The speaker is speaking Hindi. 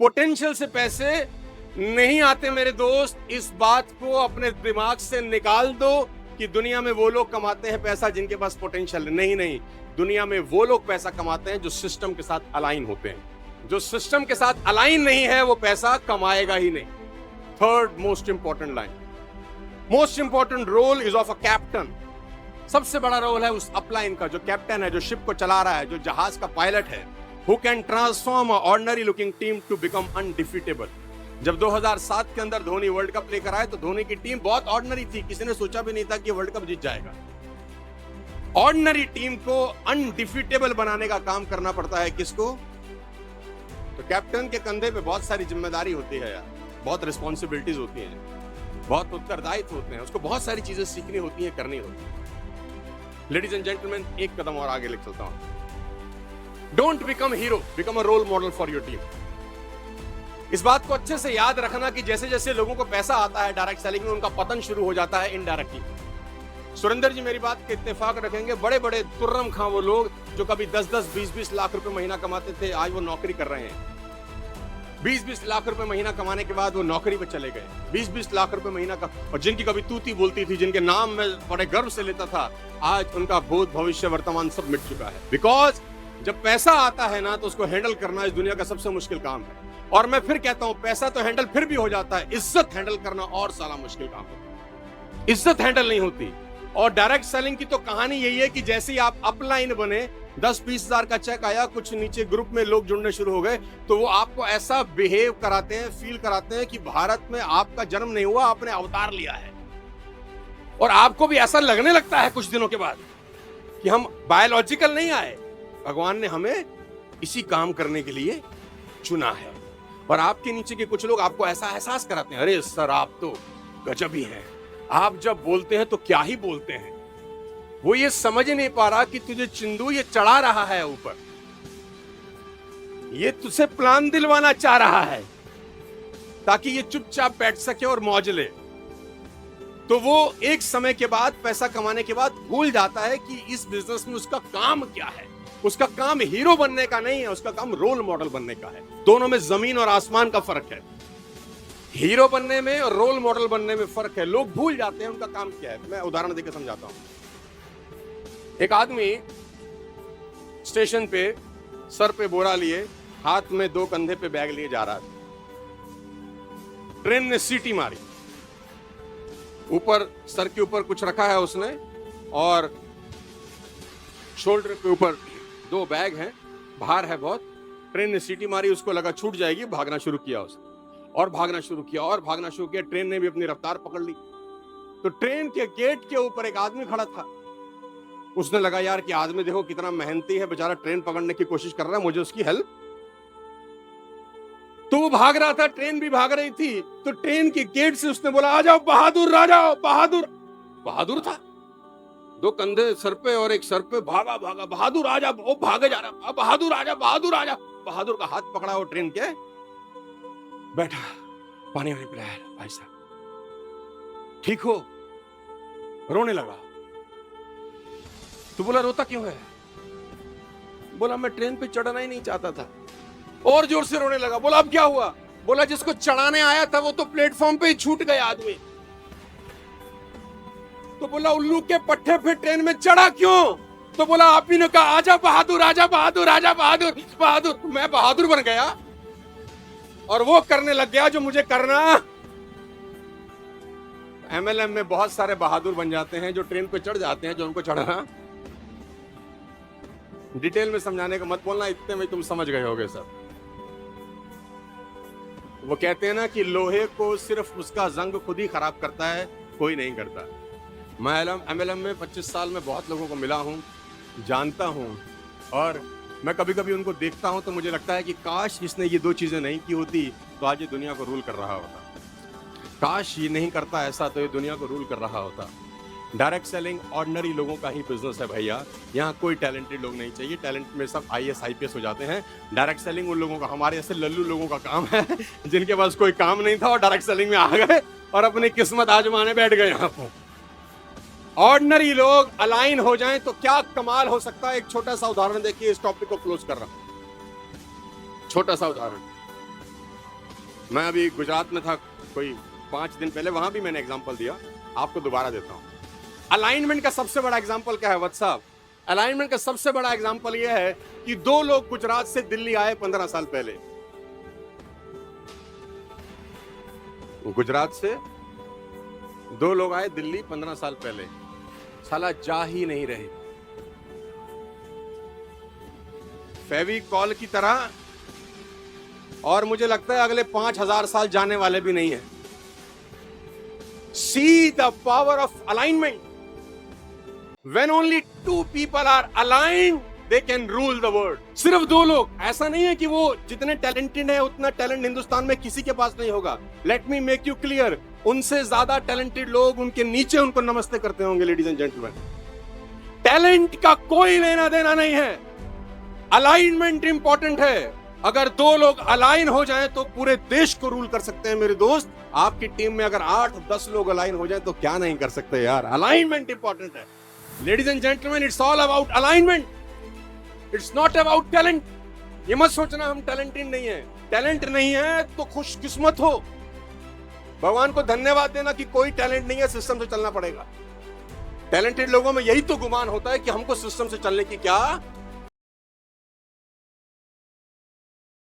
पोटेंशियल से पैसे नहीं आते मेरे दोस्त। इस बात को अपने दिमाग से निकाल दो कि दुनिया में वो लोग कमाते हैं पैसा जिनके पास पोटेंशियल नहीं। नहीं, दुनिया में वो लोग पैसा कमाते हैं जो सिस्टम के साथ अलाइन होते हैं। जो सिस्टम के साथ अलाइन नहीं है वो पैसा कमाएगा ही नहीं। Third most important line, most important role is of a captain. सबसे बड़ा रोल है उस अपलाइन का, जो कैप्टन है, जो शिप को चला रहा है, जो जहाज का पायलट है। Who can transform an ordinary looking team to become undefeatable? जब 2007 के अंदर धोनी वर्ल्ड कप लेकर आए तो धोनी की टीम बहुत ऑर्डिनरी थी, किसी ने सोचा भी नहीं था कि वर्ल्ड कप जीत जाएगा। ऑर्डिनरी टीम को अनडिफीटेबल बनाने का काम करना पड़ता है किसको? तो कैप्टन के कंधे पे बहुत सारी जिम्मेदारी होती है यार, बहुत रिस्पॉन्सिबिलिटीज होती हैं, बहुत उत्तरदायित्व होते हैं, उसको बहुत सारी चीजें सीखनी होती हैं, करनी होती है। लेडीज एंड जेंटलमैन, एक कदम और आगे लेकर चलता हूं। Don't become hero, become a role model for your team. इस बात को अच्छे से याद रखना कि जैसे जैसे लोगों को पैसा आता है डायरेक्ट सेलिंग में, उनका पतन शुरू हो जाता है इनडायरेक्टली। सुरेंद्र जी मेरी बात के इत्तेफाक रखेंगे, बड़े बड़े तुर्रम खां वो लोग जो कभी 10-10, 20-20 लाख रुपए महीना कमाते थे, आज वो नौकरी कर रहे हैं। 20-20 लाख रुपए महीना कमाने के बाद वो नौकरी पे चले गए। 20-20 लाख रुपए महीना का, और जिनकी कभी तूती बोलती थी, जिनके नाम में बड़े गर्व से लेता था, आज उनका भूत भविष्य वर्तमान सब मिट चुका है। बिकॉज जब पैसा आता है ना तो उसको हैंडल करना इस दुनिया का सबसे मुश्किल काम है। और मैं फिर कहता हूं, पैसा तो हैंडल फिर भी हो जाता है, इज्जत हैंडल करना और साला मुश्किल काम है। इज्जत हैंडल नहीं होती। और डायरेक्ट सेलिंग की तो कहानी यही है कि जैसे ही आप अपलाइन बने, 10-20 हजार का चेक आया, कुछ नीचे ग्रुप में लोग जुड़ने शुरू हो गए, तो वो आपको ऐसा बिहेव कराते हैं, फील कराते हैं कि भारत में आपका जन्म नहीं हुआ, आपने अवतार लिया है। और आपको भी ऐसा लगने लगता है कुछ दिनों के बाद कि हम बायोलॉजिकल नहीं आए, भगवान ने हमें इसी काम करने के लिए चुना है। और आपके नीचे के कुछ लोग आपको ऐसा एहसास कराते हैं, अरे सर आप तो गजब ही हैं, आप जब बोलते हैं तो क्या ही बोलते हैं। वो ये समझ नहीं पा रहा कि तुझे चिंदू ये चढ़ा रहा है ऊपर, ये तुझसे प्लान दिलवाना चाह रहा है ताकि ये चुपचाप बैठ सके और मौज ले। तो वो एक समय के बाद, पैसा कमाने के बाद भूल जाता है कि इस बिजनेस में उसका काम क्या है। उसका काम हीरो बनने का नहीं है, उसका काम रोल मॉडल बनने का है। दोनों में जमीन और आसमान का फर्क है। हीरो बनने में और रोल मॉडल बनने में फर्क है। लोग भूल जाते हैं उनका काम क्या है। मैं उदाहरण देकर समझाता हूं। एक आदमी स्टेशन पे सर पे बोरा लिए, हाथ में 2 कंधे पे बैग लिए जा रहा था। ट्रेन ने सीटी मारी, ऊपर सर के ऊपर कुछ रखा है उसने, और शोल्डर के ऊपर 2 बैग हैं, भार है बहुत। ट्रेन ने सीटी मारी, उसको लगा छूट जाएगी, भागना शुरू किया उसने, और भागना शुरू किया, और भागना शुरू किया। ट्रेन ने भी अपनी रफ्तार पकड़ ली। तो ट्रेन के गेट के ऊपर एक आदमी खड़ा था। उसने लगा यार कि आदमी देखो कितना मेहनती है, बेचारा ट्रेन पकड़ने की कोशिश कर रहा है, मुझे उसकी हेल्प। तो वो भाग रहा था, ट्रेन भी भाग रही थी। तो ट्रेन के गेट से उसने बोला, आ जाओ बहादुर, आ जाओ बहादुर। बहादुर था, 2 कंधे सर पे और एक सर पे, भागा भागा, बहादुर आजा। वो भागे जा रहा, बहादुर आजा, बहादुर आजा। बहादुर का हाथ पकड़ा, वो ट्रेन के बैठा, पानी वानी पिलाया, भाई साहब ठीक हो? रोने लगा। तो बोला रोता क्यों है? बोला मैं ट्रेन पे चढ़ना ही नहीं चाहता था। और जोर से रोने लगा। बोला अब क्या हुआ? बोला जिसको चढ़ाने आया था वो तो प्लेटफॉर्म पे ही छूट गया आदमी। तो बोला उल्लू के पट्टे पे ट्रेन में चढ़ा क्यों? तो बोला आप ही ने कहा आजा बहादुर, आजा बहादुर, आजा बहादुर, बहादुर। मैं बहादुर बन गया और वो करने लग गया जो मुझे करना। एमएलएम में बहुत सारे बहादुर बन जाते हैं जो ट्रेन पे चढ़ जाते हैं, जो उनको चढ़ना। डिटेल में समझाने का मत बोलना, इतने में तुम समझ गए होगे सब। वो कहते हैं ना कि लोहे को सिर्फ उसका जंग खुद ही खराब करता है, कोई नहीं करता। मैं एमएलएम में 25 साल में बहुत लोगों को मिला हूं, जानता हूं, और मैं कभी कभी उनको देखता हूं तो मुझे लगता है कि काश इसने ये 2 चीजें नहीं की होती तो आज ये दुनिया को रूल कर रहा होता। काश ये नहीं करता ऐसा तो ये दुनिया को रूल कर रहा होता। डायरेक्ट सेलिंग ऑर्डिनरी लोगों का ही बिजनेस है भैया। यहाँ कोई टैलेंटेड लोग नहीं चाहिए। टैलेंट में सब IAS IPS हो जाते हैं। डायरेक्ट सेलिंग उन लोगों का, हमारे ऐसे लल्लू लोगों का काम है जिनके पास कोई काम नहीं था और डायरेक्ट सेलिंग में आ गए और अपनी किस्मत आजमाने बैठ गए। यहाँ पर ऑर्डिनरी लोग अलाइन हो जाएं तो क्या कमाल हो सकता है। एक छोटा सा उदाहरण देखिए, इस टॉपिक को क्लोज कर रहा हूं। छोटा सा उदाहरण, मैं अभी गुजरात में था कोई 5 दिन पहले, वहां भी मैंने एग्जांपल दिया, आपको दोबारा देता हूं। अलाइनमेंट का सबसे बड़ा एग्जांपल क्या है वत्स साहब? अलाइनमेंट का सबसे बड़ा एग्जांपल यह है कि 2 लोग गुजरात से दिल्ली आए 15 साल पहले। गुजरात से 2 लोग आए दिल्ली 15 साल पहले, साला जा ही नहीं रहे। फेविकॉल की तरह, और मुझे लगता है अगले 5000 साल जाने वाले भी नहीं है। See the power of alignment. When only 2 people are aligned, they can rule the world. सिर्फ 2 लोग, ऐसा नहीं है कि वो जितने टैलेंटेड है उतना टैलेंट हिंदुस्तान में किसी के पास नहीं होगा। Let me make you clear, उनसे ज्यादा टैलेंटेड लोग उनके नीचे उनको नमस्ते करते होंगे। लेडीज एंड जेंटलमैन, टैलेंट का कोई लेना देना नहीं है, अलाइनमेंट इंपॉर्टेंट है। अगर 2 लोग अलाइन हो जाएं तो पूरे देश को रूल कर सकते हैं मेरे दोस्त। आपकी टीम में अगर 8-10 लोग अलाइन हो जाएं तो क्या नहीं कर सकते यार। अलाइनमेंट इंपॉर्टेंट है। Ladies and gentleman, it's all about alignment, it's not about talent. ये मत सोचना हम टैलेंटेड नहीं है। टैलेंट नहीं है तो खुशकिस्मत हो, भगवान को धन्यवाद देना कि कोई टैलेंट नहीं है, सिस्टम से चलना पड़ेगा। टैलेंटेड लोगों में यही तो गुमान होता है कि हमको सिस्टम से चलने की क्या